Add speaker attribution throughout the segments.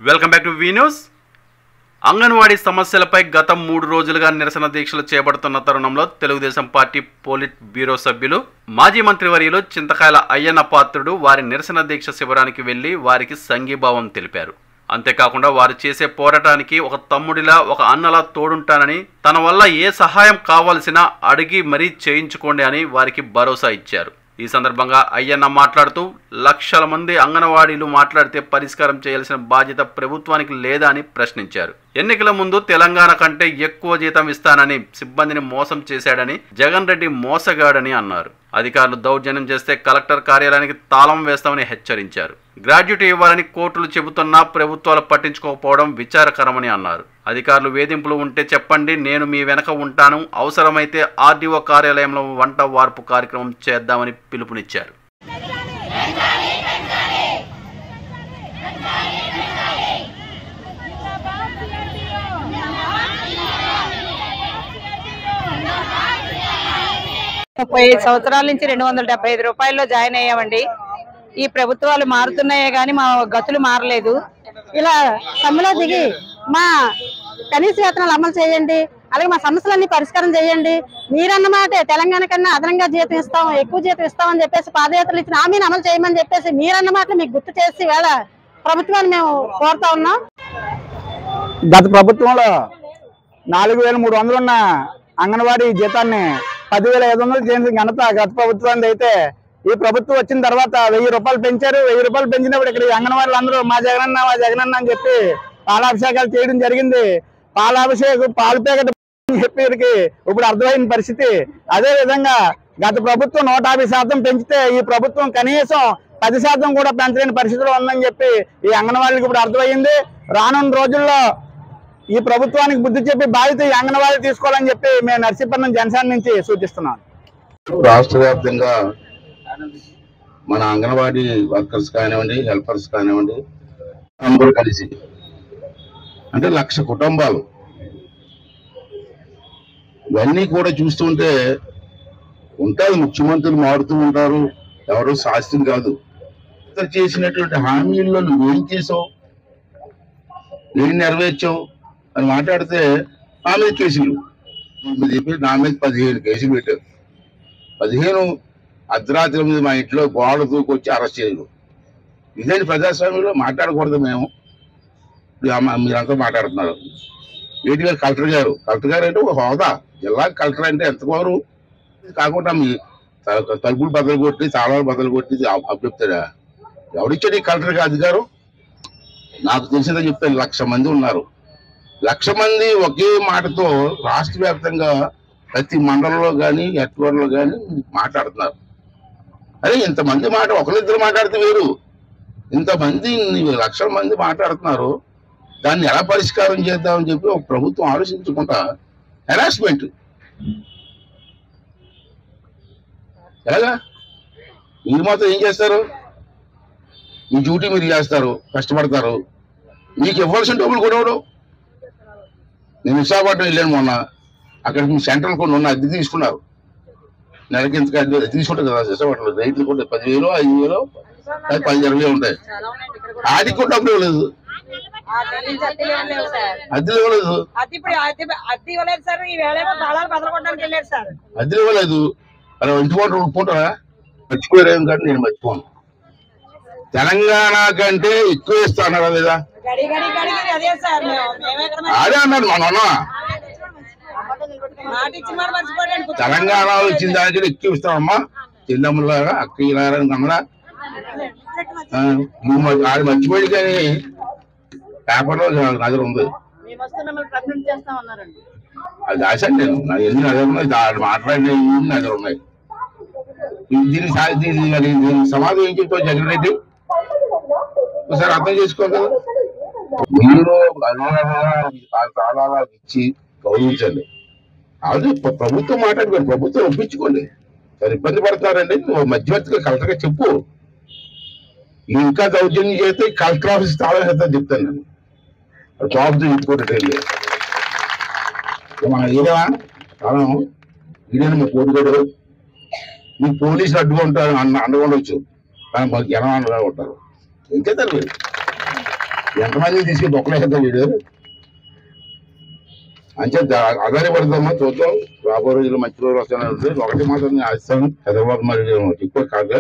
Speaker 1: Welcome back to V news. Anganwadi సమస్యలపై గత 3 రోజులుగా నిరసన దీక్షలు చేపడుతున్న తరుణంలో తెలుగుదేశం పార్టీ పోలిట్ బ్యూరో సభ్యులు మాజీ మంత్రివర్యులు చింతకాయల అయ్యన్న పాత్రుడు వారి నిరసన దీక్ష శిబిరానికి వెళ్లి వారికి సంఘీభావం తెలిపారు. అంతేకాకుండా వారు చేసే పోరాటానికి ఒక తమ్ముడిలా ఒక అన్నలా తోడుంటానని, తన వల్ల ఏ సహాయం కావాల్సినా అడిగి మరీ చేయించుకోండి అని వారికి భరోసా ఇచ్చారు. ఈ సందర్భంగా అయ్యన్న మాట్లాడుతూ లక్షల మంది అంగన్వాడీలు మాట్లాడితే పరిష్కారం చేయాల్సిన బాధ్యత ప్రభుత్వానికి లేదా అని ప్రశ్నించారు. ఎన్నికల ముందు తెలంగాణ కంటే ఎక్కువ జీతం ఇస్తానని సిబ్బందిని మోసం చేశాడని, జగన్ రెడ్డి మోసగాడని అన్నారు. అధికారులు దౌర్జన్యం చేస్తే కలెక్టర్ కార్యాలయానికి తాళం వేస్తామని హెచ్చరించారు. గ్రాడ్యుటీ ఇవ్వాలని కోర్టులు చెబుతున్నా ప్రభుత్వాలు పట్టించుకోకపోవడం విచారకరమని అన్నారు. అధికారులు వేధింపులు ఉంటే చెప్పండి, నేను మీ వెనక ఉంటాను, అవసరమైతే ఆర్డీఓ కార్యాలయంలో వంట వార్పు కార్యక్రమం చేద్దామని పిలుపునిచ్చారు.
Speaker 2: ముప్పై సంవత్సరాల నుంచి 275 రూపాయల్లో జాయిన్ అయ్యామండి. ఈ ప్రభుత్వాలు మారుతున్నాయే గాని మా గతులు మారలేదు. ఇలా సమ్మెలో దిగి మా కనీస వేతనాలు అమలు చేయండి, అలాగే మా సమస్యలన్నీ పరిష్కారం చేయండి, మీరన్నమాట తెలంగాణ కన్నా అదనంగా జీతం ఇస్తాం, ఎక్కువ జీతం ఇస్తామని చెప్పేసి పాదయాత్రలు ఇచ్చిన హామీని అమలు చేయమని చెప్పేసి మీరన్నమాట మీకు గుర్తు చేసి వేళ ప్రభుత్వాన్ని మేము కోరుతా ఉన్నాం.
Speaker 3: గత ప్రభుత్వంలో 4300 ఉన్న అంగన్వాడీ జీతాన్ని 10,500 చేసిన ఘనత గత ప్రభుత్వానికి అయితే, ఈ ప్రభుత్వం వచ్చిన తర్వాత 1000 రూపాయలు పెంచారు. 1000 రూపాయలు పెంచినప్పుడు ఇక్కడ అంగన్వాడీలు అందరూ మా జగనన్న అని చెప్పి పాలాభిషేకాలు చేయడం జరిగింది. పాలాభిషేకం పాలు ప్యాకెట్ చెప్పి ఇప్పుడు అర్థమైన పరిస్థితి. అదే విధంగా గత ప్రభుత్వం 150% పెంచితే ఈ ప్రభుత్వం కనీసం 10% కూడా పెంచలేని పరిస్థితిలో ఉందని చెప్పి ఈ అంగన్వాడీలకు ఇప్పుడు అర్థమైంది. రానున్న రోజుల్లో ఈ ప్రభుత్వానికి బుద్ధి చెప్పి బాధ్యత ఈ అంగన్వాడీ తీసుకోవాలని చెప్పి మేము నర్సీపట్నం జనసేన నుంచి సూచిస్తున్నాం.
Speaker 4: రాష్ట్ర వ్యాప్తంగా మన అంగన్వాడీ వర్కర్స్ కానివ్వండి, హెల్పర్స్ కానివ్వండి, అందరూ కలిసి అంటే 1,00,000 కుటుంబాలు ఇవన్నీ కూడా చూస్తుంటే ఉంటారు. ముఖ్యమంత్రులు మారుతూ ఉంటారు, ఎవరో శాస్త్రం కాదు. చేసినటువంటి హామీల్లో నువ్వేం చేసావు, ఏం నెరవేర్చావు అని మాట్లాడితే నా మీద కేసులు చెప్పి నా మీద 15 కేసులు పెట్టారు. 15 అర్ధరాత్రి మీద మా ఇంట్లో గోడ దూకొచ్చి అరెస్ట్ చేయరు. ఇదేంటి ప్రజాస్వామ్యంలో మాట్లాడకూడదు. మేము మీరంతా మాట్లాడుతున్నారు. ఏంటి గారు కలెక్టర్ గారు అంటే ఒక హోదా, జిల్లా కలెక్టర్ అంటే ఎంత కోరు. కాకుండా మీ తలుపులు బదులు కొట్టి తాళాలు బదులు కొట్టి అప్పచెప్తాడా? ఎవరిచ్చాడు ఈ కలెక్టర్కి అధికారం? నాకు తెలిసిందని చెప్తే 1,00,000 మంది ఉన్నారు. 1,00,000 మంది ఒకే మాటతో రాష్ట్ర వ్యాప్తంగా ప్రతి మండలంలో కానీ హెడ్క్వార్టర్లో కానీ మాట్లాడుతున్నారు. అరే ఇంతమంది మాట ఒకరిద్దరు మాట్లాడితే వేరు, ఇంతమంది 1,00,000 మంది మాట్లాడుతున్నారు. దాన్ని ఎలా పరిష్కారం చేద్దామని చెప్పి ఒక ప్రభుత్వం ఆలోచించుకుంటా హెరాస్మెంట్ ఎలాగా? మీరు మాత్రం ఏం చేస్తారు? మీ డ్యూటీ మీరు చేస్తారు, కష్టపడతారు, మీకు ఇవ్వాల్సిన డబ్బులు కూడా ఇవ్వడం. నేను విశాఖపట్నం వెళ్ళాను మొన్న, అక్కడ మీ సెంట్రల్ కొన్ని ఉన్న అద్దె తీసుకున్నారు. నెలకి ఇంతకు అద్దె తీసుకుంటారు కదా విశాఖపట్నంలో. రైతులు కూడా 10,000, 5,000, 10,20 ఉంటాయి. ఆడికి కూడా డబ్బులు ఇవ్వలేదు, అద్దెలు ఇవ్వలేదు, అద్దెలు ఇవ్వలేదు. అలా ఇంటిపోతారా? మర్చిపోయారేం కానీ నేను మర్చిపోను. తెలంగాణ కంటే ఎక్కువ ఇస్తా అన్నారా లేదా? అదే అన్నాడు మన తెలంగాణ వచ్చిన దానికంటే ఎక్కువ ఇస్తామమ్మా, చెల్లెమ్మలాగా అక్కయ్యలాగా అన్నడా? అది మర్చిపోయి కానీ పేపర్లో నా దగ్గర ఉంది. అది రాశాను నేను, ఎన్ని దగ్గర ఉన్నాయి, మాట్లాడిన నా దగ్గర ఉన్నాయి. దీనికి సమాధానం ఏం చెప్తావు జగన్ రెడ్డి? ఒకసారి అర్థం చేసుకోవాలి కదా. మీరు తాళాలు ఇచ్చి గౌరవించండి. అది ప్రభుత్వం మాట్లాడుకోండి, ప్రభుత్వం ఒప్పించుకోండి. చాలా ఇబ్బంది పడుతున్నారండి. మధ్యవర్తిగా కలెక్టర్గా చెప్పు. ఇంకా దౌర్జన్యం చేస్తే కలెక్టర్ ఆఫీస్ తాళం వేస్తాను చెప్తాను నేను. జాబ్ ఇంచుకోవట్లేదు మన ఏదేవా తాళం ఇదేనా మా కోడిగడు. మీ పోలీసులు అడ్డుగా ఉంటారు, అండగా ఉండవచ్చు, కానీ మాకు ఎలా అండగా ఉంటారు. ఏం చేస్తారు మీరు? ఎంతమంది తీసుకుని బొక్కలేదా వీడు అంతే ఆధారపడదామా చూద్దాం. రాబో రోజులు మంచి రోజులు వస్తానంటే ఒకటి మాత్రం నేను ఆశిస్తాను. చంద్రబాబు మరి ఎక్కువ కాక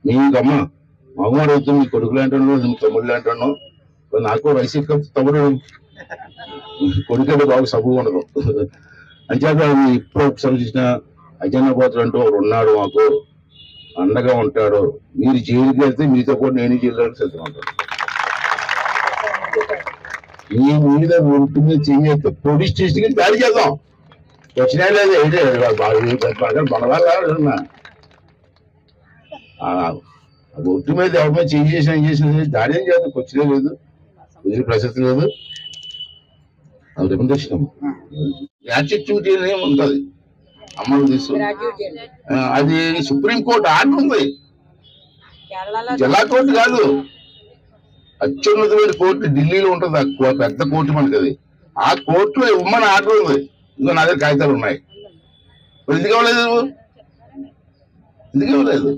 Speaker 4: మీకమ్మా మగవాడు అవుతుంది, మీ కొడుకులు అంటున్నావు, మీ తమ్ముళ్ళు అంటున్నావు. నాకు వైసీపీ తమ్ముడు కొడుకంటే బాగా సబ్బు ఉండదు. అంచేత ఇప్పుడు ఒకసారి చూసిన అజయనపోతులు అంటూ ఒకడు ఉన్నాడు, మాకు అండగా ఉంటాడు. మీరు జైలుకి వెళ్తే మీతో కూడా నేను జైలు సిద్ధం ఉంటాను. మీ మీద ఉంటుంది చెయ్యొద్దు, పోలీస్ స్టేషన్కి దాడి చేద్దాం. వచ్చినా లేదు మన వల్ల ఒట్టు మీద ఎవరి మీద చేసిన దాడి ఏం చేద్దాం. వచ్చినా లేదు, వదిలే ప్రసక్తి లేదు. అది రికమెండేషన్ గ్రాట్యుటీ ఉంటుంది అమలు తీసు. అది సుప్రీంకోర్టు ఆర్డర్ ఉంది, జిల్లా కోర్టు కాదు. అత్యున్నతమైన కోర్టు ఢిల్లీలో ఉంటుంది, పెద్ద కోర్టు మనకి. అది ఆ కోర్టులో ఇవ్వమని ఆర్డర్ ఉంది. ఇంకో నా దగ్గర కాగితాలు ఉన్నాయి. ఎందుకు ఇవ్వలేదు? ఎందుకు ఇవ్వలేదు?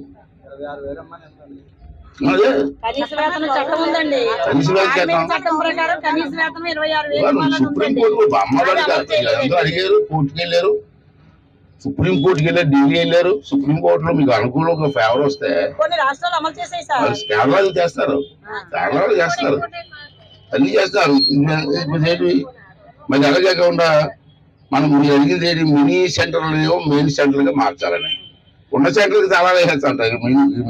Speaker 4: సుప్రీంకోర్టు అమ్మవారికి అందరూ అడిగారు, కోర్టుకి వెళ్ళారు, సుప్రీంకోర్టుకి వెళ్ళారు, ఢిల్లీ వెళ్ళారు. సుప్రీంకోర్టులో మీకు అనుకూలంగా ఫేవర్ వస్తే కేరళలో చేస్తారు, కేరళలో చేస్తారు, అన్ని చేస్తారు. మరి అలాగే కాకుండా మనం అడిగింది ఏంటి, మినీ సెంటర్లు మెయిన్ సెంటర్ గా మార్చాలని. ఉన్న సెంటర్కి చాలా వేసేస్తుంటారు,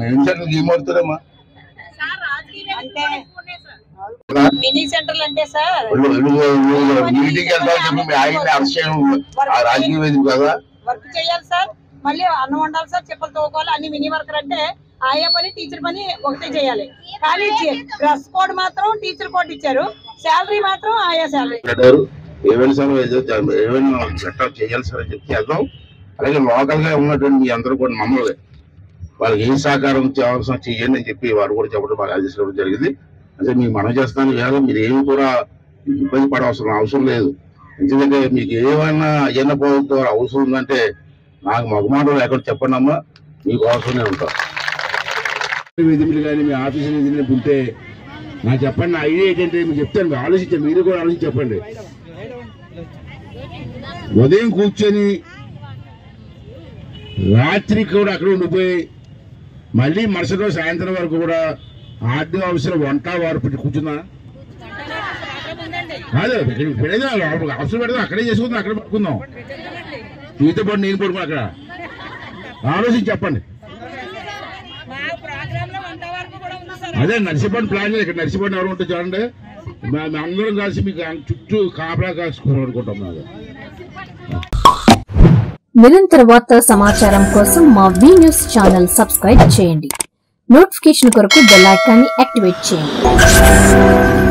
Speaker 4: మెయిన్ సెంటర్కి ఏమవుతుందమ్మా? మీటింగ్ వెళ్తామని చెప్పి ఆయన అరెస్ట్ చేయడం రాజకీయ వేదిక కదా.
Speaker 2: వర్క్ చేయాలి సార్, మళ్ళీ అన్నం వండాలి సార్, చెప్పులు తోకోవాలి. అన్ని మినీ వర్కర్ అంటే ఆయా పని టీచర్ పని ఒకటే చేయాలి. కానీ డ్రెస్ కోడ్ మాత్రం టీచర్ కోడ్ ఇచ్చారు, శాలరీ మాత్రం ఆయా శాలరీ.
Speaker 4: ఏమైనా సార్ ఏమైనా చట్టాలు చేయాలి సార్ అని చెప్పి చేద్దాం. అలాగే లోకల్ గా ఉన్నటువంటి మీ అందరూ కూడా మమ్మల్ని వాళ్ళకి ఏం సహకారం అవసరం చెయ్యండి అని చెప్పి వారు కూడా చెప్పడం బాగా ఆదేశించడం జరిగింది. అంటే మీకు మనం చేస్తాను వేళ మీరు ఏమి కూడా ఇబ్బంది అవసరం లేదు. ఎందుకంటే మీకు ఏమైనా అయ్యన్న ప్రభుత్వం అవసరం ఉందంటే నాకు మగమాటలు ఎక్కడ చెప్పండి అమ్మా, మీకు అవసరమే ఉంటాం. విధులు కానీ మీ ఆఫీసు విధులు ఉంటే నాకు చెప్పండి. నా ఐడియా ఏంటంటే మీకు చెప్తాను, మీరు ఆలోచించండి, మీరు కూడా ఆలోచించి చెప్పండి. ఉదయం కూర్చొని రాత్రి కూడా అక్కడ ఉండిపోయి మళ్ళీ మరుసటి రోజు సాయంత్రం వరకు కూడా ఆర్థిక అవసరం వంట వారు పెట్టి కూర్చున్నా కాదు. పెడేదా అవసరం పెడదాం, అక్కడే చేసుకుందాం, అక్కడ పడుకుందాం. మీతో పాటు నేను పడుకున్నా అక్కడ. ఆలోచించి చెప్పండి. అదే నర్సిపండి ప్లాన్ చేయాలి. ఇక్కడ నర్సిపండి ఎవరు ఉంటే చూడండి, మేము అందరం కలిసి మీకు చుట్టూ కాపలా కాసుకోవాలనుకుంటాం.
Speaker 5: నిరంతర వార్తా సమాచారం కోసం మా వి న్యూస్ ఛానల్ సబ్స్క్రైబ్ చేయండి. నోటిఫికేషన్ కొరకు బెల్ ఐకాన్ని యాక్టివేట్ చేయండి.